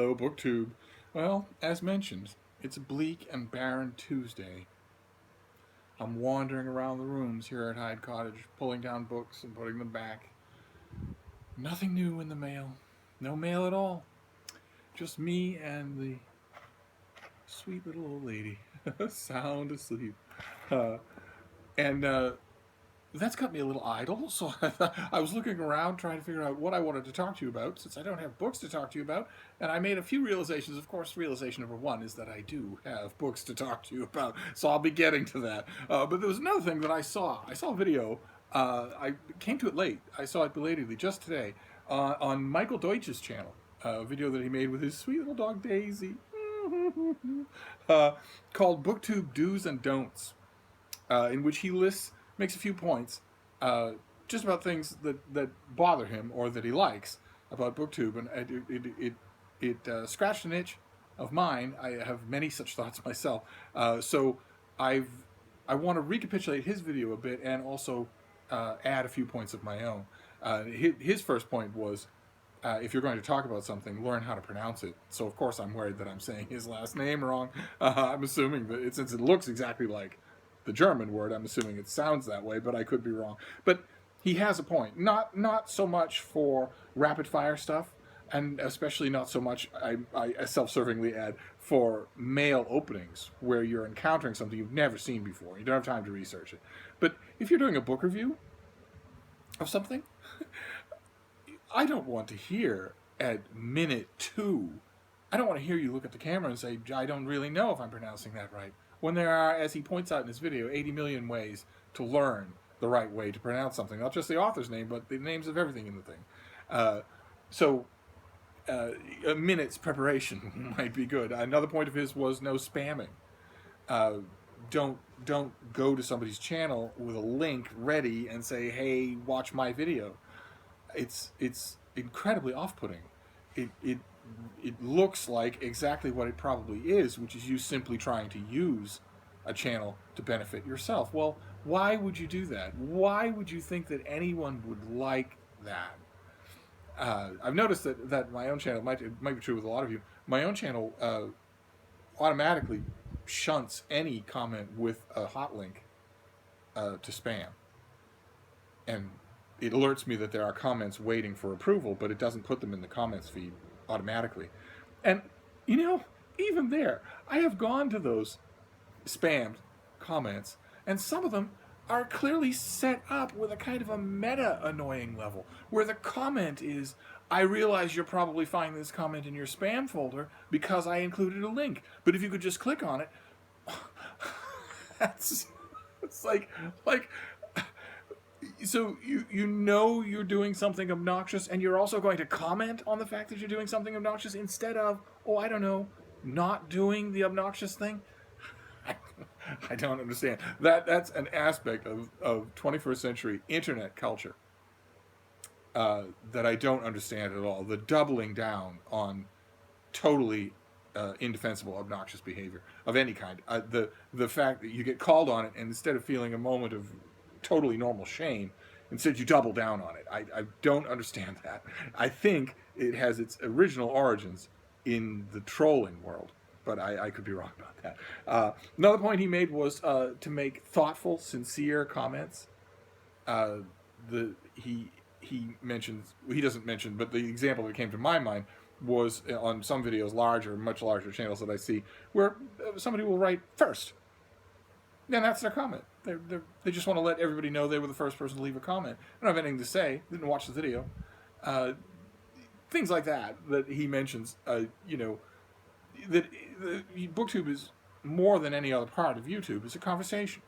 Hello, BookTube. Well, as mentioned, it's a bleak and barren Tuesday. I'm wandering around the rooms here at Hyde Cottage, pulling down books and putting them back. Nothing new in the mail. No mail at all. Just me and the sweet little old lady, sound asleep. Uh, and that's got me a little idle, so I was looking around trying to figure out what I wanted to talk to you about, since I don't have books to talk to you about, and I made a few realizations. Of course, realization number one is that I do have books to talk to you about, so I'll be getting to that. But there was another thing that I saw. I saw a video. I came to it late. I saw it belatedly just today on Michael Deutsch's channel, a video that he made with his sweet little dog Daisy, uh, called BookTube Do's and Don'ts, in which he makes a few points just about things that bother him or that he likes about BookTube, and it scratched an itch of mine. I have many such thoughts myself, so I want to recapitulate his video a bit and also add a few points of my own. His first point was, if you're going to talk about something, learn how to pronounce it. So of course I'm worried that I'm saying his last name wrong. I'm assuming that since it looks exactly like the German word, I'm assuming it sounds that way, but I could be wrong. But he has a point. Not so much for rapid fire stuff, and especially not so much, I self-servingly add, for mail openings where you're encountering something you've never seen before. You don't have time to research it. But if you're doing a book review of something, I don't want to hear at minute 2, I don't want to hear you look at the camera and say, I don't really know if I'm pronouncing that right. When there are, as he points out in his video, 80 million ways to learn the right way to pronounce something. Not just the author's name, but the names of everything in the thing. So a minute's preparation might be good. Another point of his was no spamming. Don't go to somebody's channel with a link ready and say, hey, watch my video. It's incredibly off-putting. It looks like exactly what it probably is, which is you simply trying to use a channel to benefit yourself. Well, why would you do that? Why would you think that anyone would like that? I've noticed that my own channel, it might be true with a lot of you, my own channel automatically shunts any comment with a hot link to spam. And it alerts me that there are comments waiting for approval, but it doesn't put them in the comments feed automatically. And, even there, I have gone to those spammed comments, and some of them are clearly set up with a kind of a meta-annoying level, where the comment is, I realize you're probably finding this comment in your spam folder because I included a link, but if you could just click on it, it's like, so you know you're doing something obnoxious, and you're also going to comment on the fact that you're doing something obnoxious instead of, I don't know, not doing the obnoxious thing? I don't understand. That's an aspect of 21st century internet culture that I don't understand at all. The doubling down on totally indefensible, obnoxious behavior of any kind. The fact that you get called on it, and instead of feeling a moment of totally normal shame, instead you double down on it. I don't understand that. I think it has its original origins in the trolling world, but I could be wrong about that. Another point he made was to make thoughtful, sincere comments. He mentions, he doesn't mention, but the example that came to my mind was on some videos, much larger channels that I see, where somebody will write first. And that's their comment. They just want to let everybody know they were the first person to leave a comment. They don't have anything to say. Didn't watch the video. Things like that he mentions. That BookTube is more than any other part of YouTube. It's a conversation.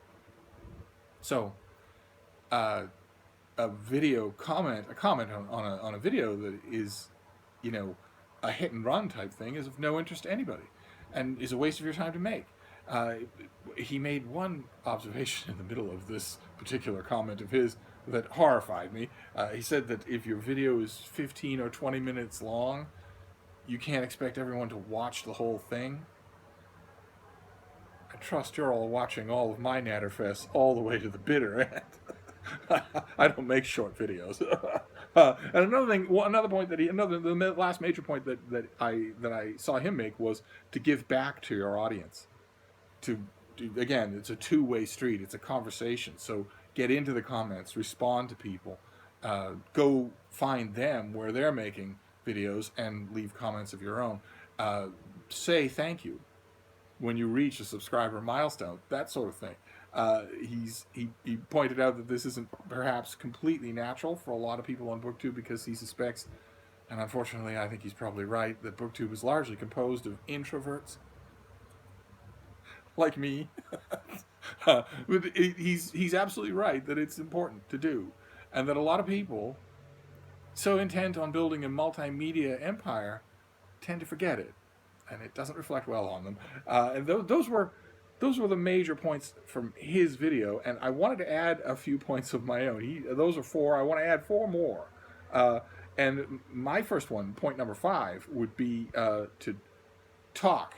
So, a comment on a video that is, a hit and run type thing is of no interest to anybody, and is a waste of your time to make. He made one observation in the middle of this particular comment of his that horrified me. He said that if your video is 15 or 20 minutes long, you can't expect everyone to watch the whole thing. I trust you're all watching all of my Natterfests all the way to the bitter end. I don't make short videos. And another thing, another point that the last major point that I saw him make was to give back to your audience. Again, it's a two-way street. It's a conversation. So get into the comments, respond to people, go find them where they're making videos and leave comments of your own. Say thank you when you reach a subscriber milestone, that sort of thing. He pointed out that this isn't perhaps completely natural for a lot of people on BookTube because he suspects, and unfortunately I think he's probably right, that BookTube is largely composed of introverts like me. But he's absolutely right that it's important to do, and that a lot of people so intent on building a multimedia empire tend to forget it, and it doesn't reflect well on them. And those were the major points from his video, and I wanted to add a few points of my own. Those are 4. I want to add 4 more. And my first one, point number 5, would be to talk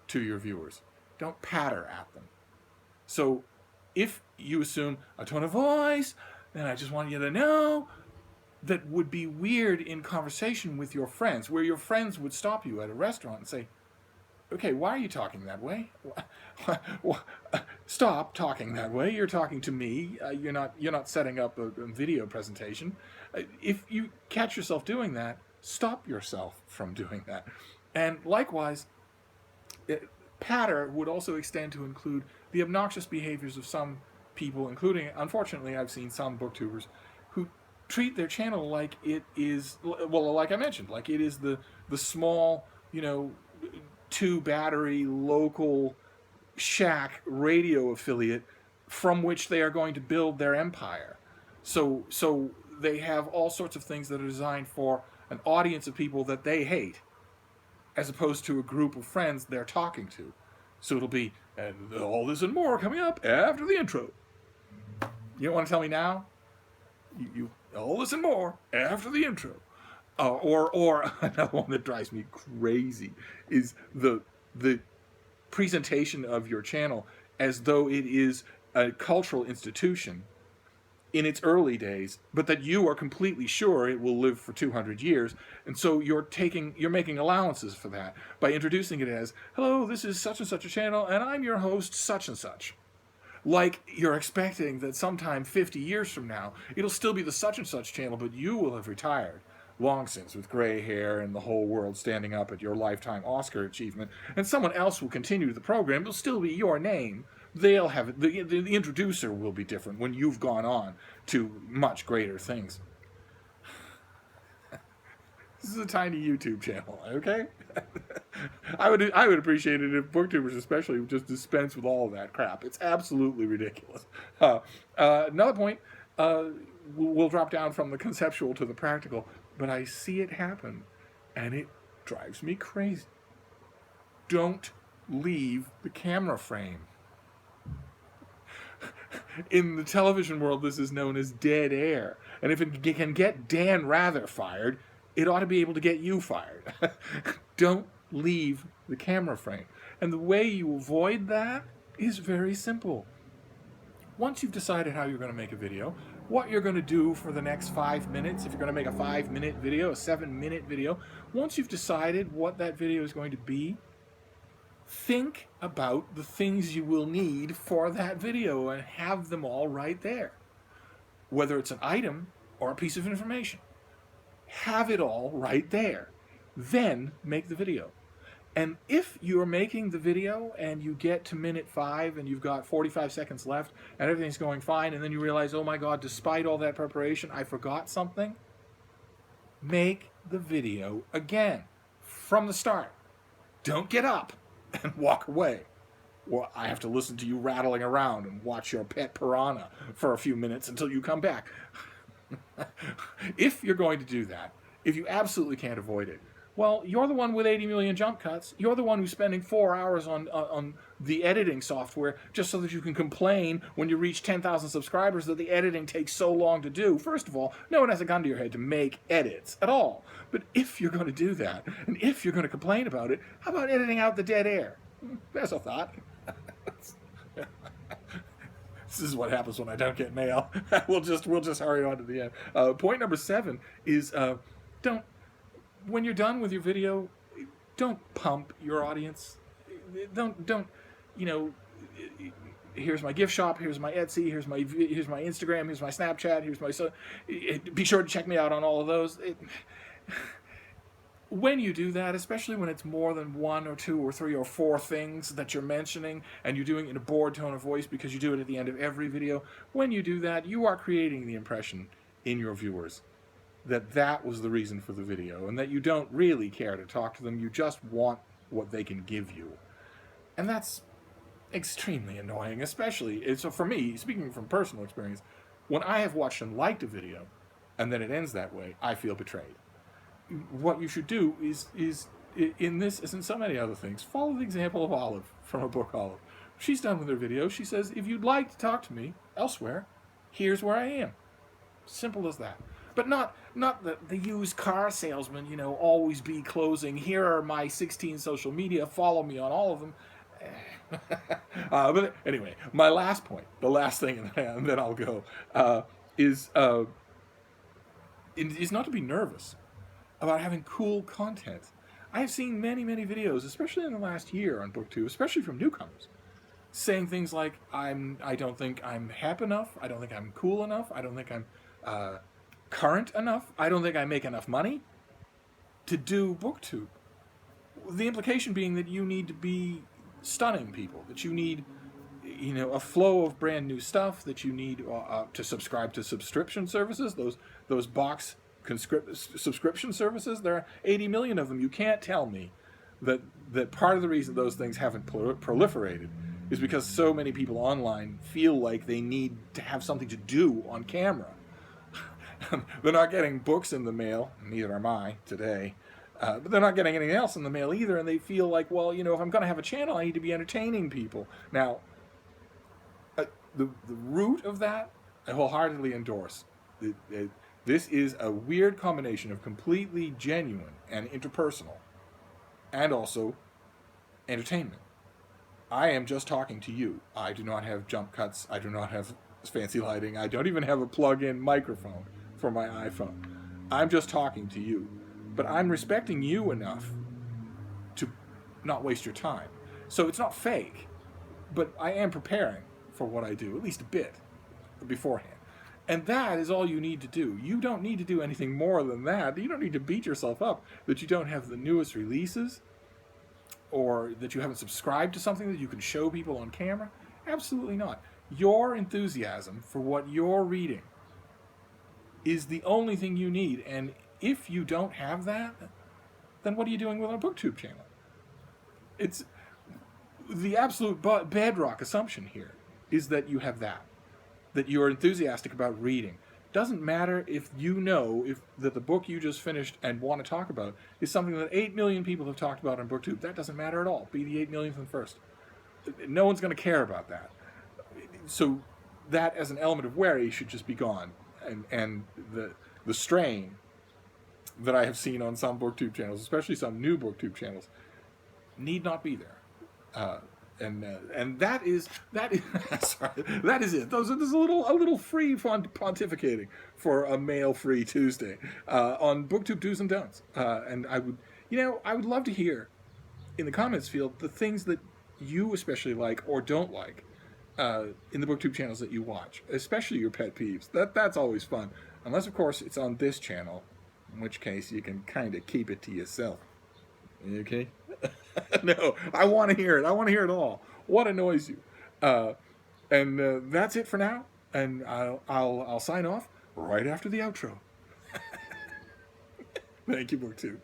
to your viewers. Don't patter at them. So if you assume a tone of voice, then I just want you to know that would be weird in conversation with your friends, where your friends would stop you at a restaurant and say, okay, why are you talking that way? Stop talking that way. You're talking to me. You're not setting up a video presentation. If you catch yourself doing that, stop yourself from doing that. And likewise, patter would also extend to include the obnoxious behaviors of some people, including, unfortunately, I've seen some booktubers who treat their channel like it is, well, like I mentioned, like it is the small, 2-battery local shack radio affiliate from which they are going to build their empire. So they have all sorts of things that are designed for an audience of people that they hate, as opposed to a group of friends they're talking to. So it'll be, and all this and more coming up after the intro. You don't want to tell me now? You all this and more after the intro. Or another one that drives me crazy is the presentation of your channel as though it is a cultural institution in its early days, but that you are completely sure it will live for 200 years, and so you're making allowances for that by introducing it as, hello, this is such and such a channel, and I'm your host such and such. Like you're expecting that sometime 50 years from now, it'll still be the such and such channel, but you will have retired long since with gray hair and the whole world standing up at your lifetime Oscar achievement, and someone else will continue the program. It'll still be your name. They'll have it. The introducer will be different when you've gone on to much greater things. This is a tiny YouTube channel, okay? I would appreciate it if booktubers especially would just dispense with all of that crap. It's absolutely ridiculous. Another point, we'll drop down from the conceptual to the practical, but I see it happen, and it drives me crazy. Don't leave the camera frame. In the television world, this is known as dead air. And if it can get Dan Rather fired, it ought to be able to get you fired. Don't leave the camera frame. And the way you avoid that is very simple. Once you've decided how you're going to make a video, what you're going to do for the next 5 minutes, if you're going to make a 5-minute video, a 7-minute video, once you've decided what that video is going to be, think about the things you will need for that video and have them all right there. Whether it's an item or a piece of information, have it all right there. Then make the video. And if you're making the video and you get to minute 5 and you've got 45 seconds left and everything's going fine, and then you realize, oh my God, despite all that preparation, I forgot something, make the video again from the start. Don't get up and walk away. Well, I have to listen to you rattling around and watch your pet piranha for a few minutes until you come back. If you're going to do that, if you absolutely can't avoid it, well, you're the one with 80 million jump cuts. You're the one who's spending 4 hours on the editing software just so that you can complain when you reach 10,000 subscribers that the editing takes so long to do. First of all, no one has a gun to your head to make edits at all. But if you're going to do that, and if you're going to complain about it, how about editing out the dead air? There's a thought. This is what happens when I don't get mail. we'll just hurry on to the end. Point number 7 is don't when you're done with your video, don't pump your audience. Don't you know? Here's my gift shop. Here's my Etsy. Here's my Instagram. Here's my Snapchat. Here's my be sure to check me out on all of those. When you do that, especially when it's more than 1 or 2 or 3 or 4 things that you're mentioning, and you're doing it in a bored tone of voice because you do it at the end of every video, when you do that, you are creating the impression in your viewers that that was the reason for the video, and that you don't really care to talk to them, you just want what they can give you. And that's extremely annoying, especially, so for me, speaking from personal experience, when I have watched and liked a video, and then it ends that way, I feel betrayed. What you should do is in this, as in so many other things, follow the example of Olive from her book Olive. She's done with her video. She says, if you'd like to talk to me elsewhere, here's where I am. Simple as that. But not the used car salesman, you know, always be closing. Here are my 16 social media. Follow me on all of them. But anyway, my last point, the last thing, and then I'll go, is not to be nervous about having cool content. I have seen many, many videos, especially in the last year on BookTube, especially from newcomers, saying things like, I don't think I'm hip enough, I don't think I'm cool enough, I don't think I'm current enough, I don't think I make enough money to do BookTube. The implication being that you need to be stunning people, that you need, you know, a flow of brand new stuff, that you need to subscribe to subscription services, those box subscription services. There are 80 million of them. You can't tell me that part of the reason those things haven't proliferated is because so many people online feel like they need to have something to do on camera. They're not getting books in the mail, neither am I today, but they're not getting anything else in the mail either, and they feel like, well, you know, if I'm going to have a channel, I need to be entertaining people. Now, the root of that, I wholeheartedly endorse. This is a weird combination of completely genuine and interpersonal, and also entertainment. I am just talking to you. I do not have jump cuts. I do not have fancy lighting. I don't even have a plug-in microphone for my iPhone. I'm just talking to you. But I'm respecting you enough to not waste your time. So it's not fake, but I am preparing for what I do, at least a bit, beforehand. And that is all you need to do. You don't need to do anything more than that. You don't need to beat yourself up that you don't have the newest releases or that you haven't subscribed to something that you can show people on camera. Absolutely not. Your enthusiasm for what you're reading is the only thing you need. And if you don't have that, then what are you doing with our BookTube channel? It's the absolute bedrock assumption here is that you have that you're enthusiastic about reading. Doesn't matter if you know that the book you just finished and want to talk about is something that 8 million people have talked about on BookTube. That doesn't matter at all. Be the 8 millionth one first. No one's going to care about that. So that as an element of worry should just be gone. And the strain that I have seen on some BookTube channels, especially some new BookTube channels, need not be there. And that is sorry, that is it. There's a little free pontificating for a mail-free Tuesday on BookTube do's and don'ts. And I would love to hear in the comments field the things that you especially like or don't like in the BookTube channels that you watch, especially your pet peeves. That's always fun, unless of course it's on this channel, in which case you can kind of keep it to yourself. Okay. No, I want to hear it. I want to hear it all. What annoys you? And that's it for now. And I'll sign off right after the outro. Thank you, BookTube.